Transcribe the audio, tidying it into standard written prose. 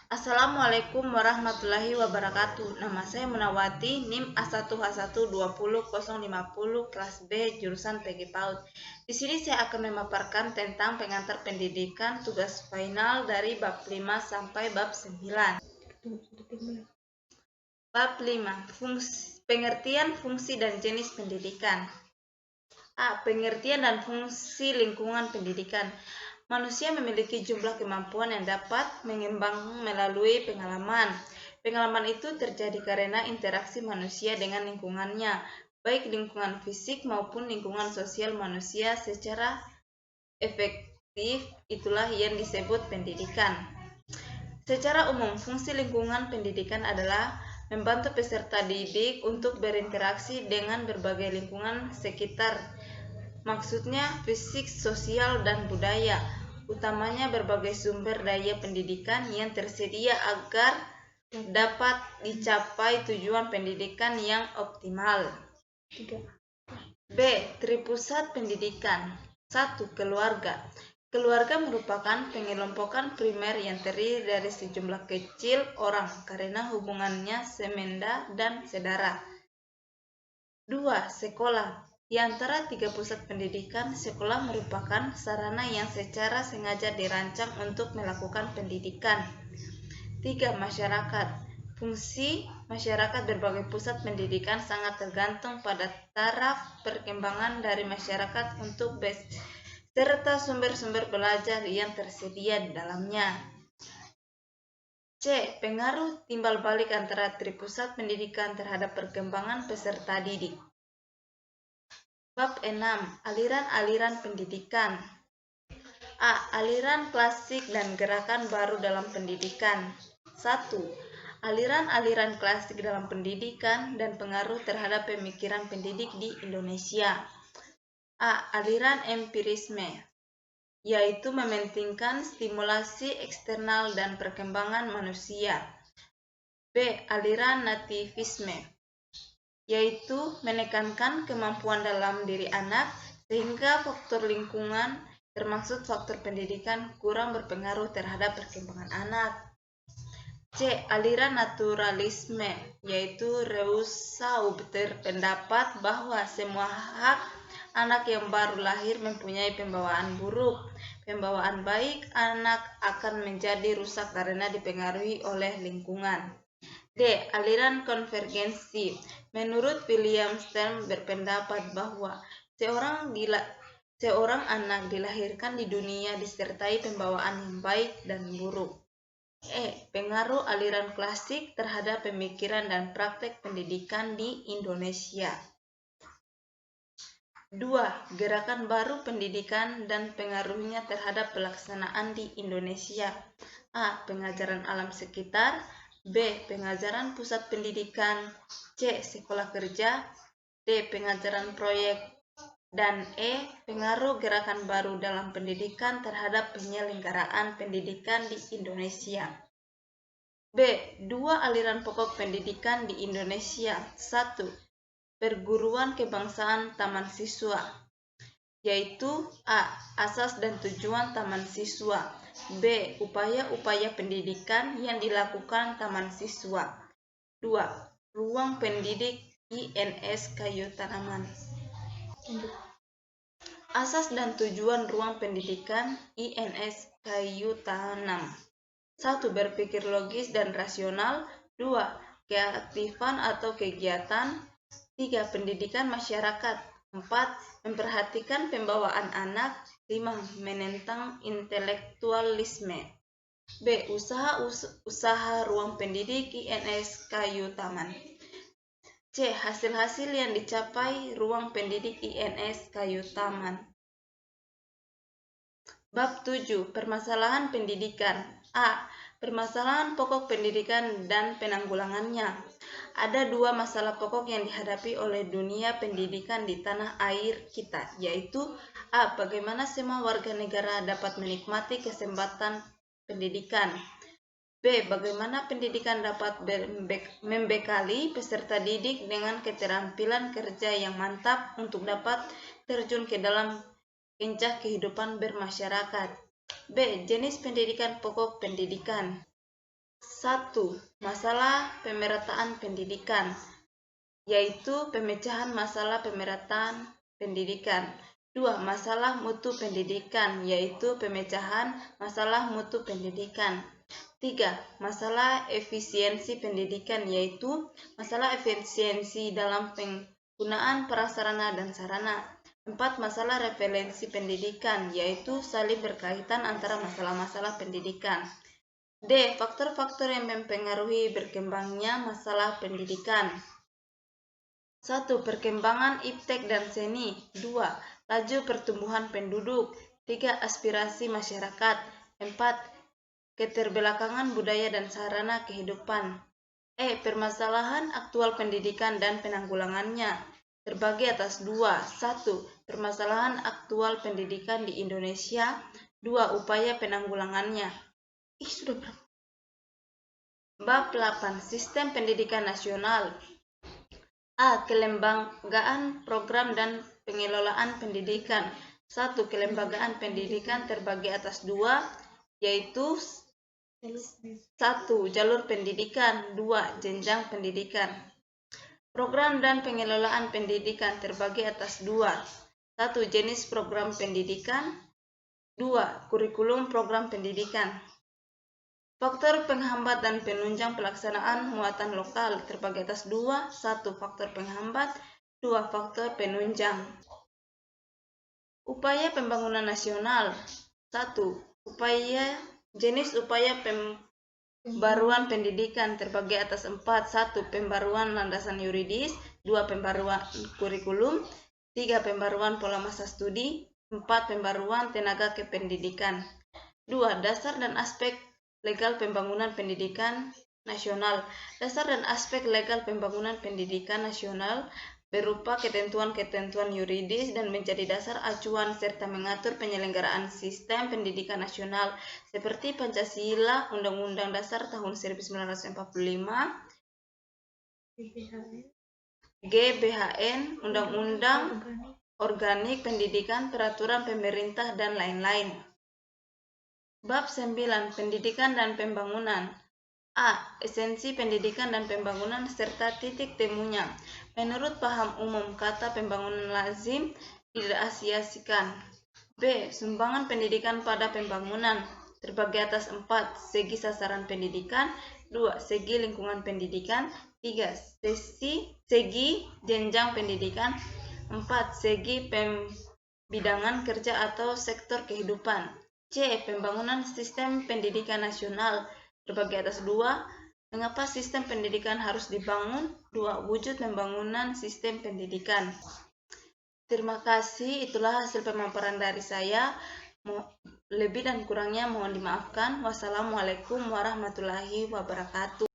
Assalamualaikum warahmatullahi wabarakatuh. Nama saya Munawati, NIM A1H1200050 kelas B jurusan PG PAUD. Di sini saya akan memaparkan tentang pengantar pendidikan tugas final dari bab 5 sampai bab 9. Bab 5, pengertian, fungsi, dan jenis pendidikan. A. Pengertian dan fungsi lingkungan pendidikan. Manusia memiliki jumlah kemampuan yang dapat mengembang melalui pengalaman. Pengalaman itu terjadi karena interaksi manusia dengan lingkungannya, baik lingkungan fisik maupun lingkungan sosial manusia secara efektif. Itulah yang disebut pendidikan. Secara umum, fungsi lingkungan pendidikan adalah membantu peserta didik untuk berinteraksi dengan berbagai lingkungan sekitar. Maksudnya fisik, sosial, dan budaya, utamanya berbagai sumber daya pendidikan yang tersedia agar dapat dicapai tujuan pendidikan yang optimal. B. Tripusat pendidikan. 1. Keluarga. Keluarga merupakan pengelompokan primer yang terdiri dari sejumlah kecil orang karena hubungannya semenda dan sedara. 2. Sekolah. Di antara 3 pusat pendidikan, sekolah merupakan sarana yang secara sengaja dirancang untuk melakukan pendidikan. 3. Masyarakat. Fungsi masyarakat berbagai pusat pendidikan sangat tergantung pada taraf perkembangan dari masyarakat untuk serta sumber-sumber belajar yang tersedia di dalamnya. C. Pengaruh timbal balik antara tripusat pendidikan terhadap perkembangan peserta didik. Bab 6. Aliran-aliran pendidikan. A. Aliran klasik dan gerakan baru dalam pendidikan. 1. Aliran-aliran klasik dalam pendidikan dan pengaruh terhadap pemikiran pendidik di Indonesia. A. Aliran empirisme, yaitu mementingkan stimulasi eksternal dan perkembangan manusia. B. Aliran nativisme, yaitu menekankan kemampuan dalam diri anak sehingga faktor lingkungan termasuk faktor pendidikan kurang berpengaruh terhadap perkembangan anak. C. Aliran naturalisme, yaitu Rousseau berpendapat bahwa semua hak anak yang baru lahir mempunyai pembawaan buruk. Pembawaan baik anak akan menjadi rusak karena dipengaruhi oleh lingkungan. D. Aliran konvergensi. Menurut William Stern berpendapat bahwa seorang anak dilahirkan di dunia disertai pembawaan yang baik dan buruk. E. Pengaruh aliran klasik terhadap pemikiran dan praktek pendidikan di Indonesia. 2. Gerakan baru pendidikan dan pengaruhnya terhadap pelaksanaan di Indonesia. A. Pengajaran alam sekitar. B. Pengajaran pusat pendidikan. C. Sekolah kerja. D. Pengajaran proyek. Dan E. Pengaruh gerakan baru dalam pendidikan terhadap penyelenggaraan pendidikan di Indonesia. B. 2 aliran pokok pendidikan di Indonesia. 1. Perguruan kebangsaan taman siswa, yaitu A. Asas dan tujuan taman siswa. B. Upaya-upaya pendidikan yang dilakukan taman siswa. 2. Ruang pendidik INS Kayu Tanaman. Asas dan tujuan ruang pendidikan INS Kayu Tanam. 1. Berpikir logis dan rasional. 2. Keaktifan atau kegiatan. 3. Pendidikan masyarakat. 4. Memperhatikan pembawaan anak. 5. Menentang intelektualisme. B. Usaha ruang pendidik INS Kayu Taman. C. Hasil-hasil yang dicapai ruang pendidik INS Kayu Taman. Bab 7. Permasalahan pendidikan. A. Permasalahan pokok pendidikan dan penanggulangannya. Ada 2 masalah pokok yang dihadapi oleh dunia pendidikan di tanah air kita, yaitu A. Bagaimana semua warga negara dapat menikmati kesempatan pendidikan. B. Bagaimana pendidikan dapat membekali peserta didik dengan keterampilan kerja yang mantap untuk dapat terjun ke dalam kancah kehidupan bermasyarakat. B. Jenis pendidikan pokok pendidikan. 1. Masalah pemerataan pendidikan, yaitu pemecahan masalah pemerataan pendidikan. 2. Masalah mutu pendidikan, yaitu pemecahan masalah mutu pendidikan. 3. Masalah efisiensi pendidikan, yaitu masalah efisiensi dalam penggunaan prasarana dan sarana. 4. Masalah referensi pendidikan, yaitu saling berkaitan antara masalah-masalah pendidikan. D. Faktor-faktor yang mempengaruhi berkembangnya masalah pendidikan. 1. Perkembangan iptek dan seni. 2. Laju pertumbuhan penduduk. 3. Aspirasi masyarakat. 4. Keterbelakangan budaya dan sarana kehidupan. Permasalahan aktual pendidikan dan penanggulangannya terbagi atas 2. 1. Permasalahan aktual pendidikan di Indonesia. 2. Upaya penanggulangannya. Sudah berapa? Bab 8. Sistem pendidikan nasional. A. Kelembagaan program dan pengelolaan pendidikan. 1. Kelembagaan pendidikan terbagi atas 2, yaitu 1. Jalur pendidikan. 2. Jenjang pendidikan. Program dan pengelolaan pendidikan terbagi atas 2. 1. Jenis program pendidikan. 2. Kurikulum program pendidikan. Faktor penghambat dan penunjang pelaksanaan muatan lokal terbagi atas 2. 1. Faktor penghambat. 2. Faktor penunjang. Upaya pembangunan nasional. 1. Jenis upaya pembaruan pendidikan terbagi atas 4. 1. Pembaruan landasan yuridis. 2. Pembaruan kurikulum. 3. Pembaruan pola masa studi. 4. Pembaruan tenaga kependidikan. 2. Dasar dan aspek legal pembangunan pendidikan nasional. Dasar dan aspek legal pembangunan pendidikan nasional berupa ketentuan-ketentuan yuridis dan menjadi dasar acuan serta mengatur penyelenggaraan sistem pendidikan nasional seperti Pancasila, Undang-Undang Dasar tahun 1945, GBHN, Undang-Undang Organik Pendidikan, Peraturan Pemerintah, dan lain-lain. Bab 9. Pendidikan dan pembangunan. A. Esensi pendidikan dan pembangunan serta titik temunya. Menurut paham umum, kata pembangunan lazim tidak sia-siakan. B. Sumbangan pendidikan pada pembangunan terbagi atas 4. Segi sasaran pendidikan. 2. Segi lingkungan pendidikan. 3. Segi jenjang pendidikan. 4. Segi pembidangan kerja atau sektor kehidupan. C. Pembangunan sistem pendidikan nasional terbagi atas 2. Mengapa sistem pendidikan harus dibangun? 2. Wujud pembangunan sistem pendidikan. Terima kasih, itulah hasil pemaparan dari saya. Lebih dan kurangnya mohon dimaafkan. Wassalamualaikum warahmatullahi wabarakatuh.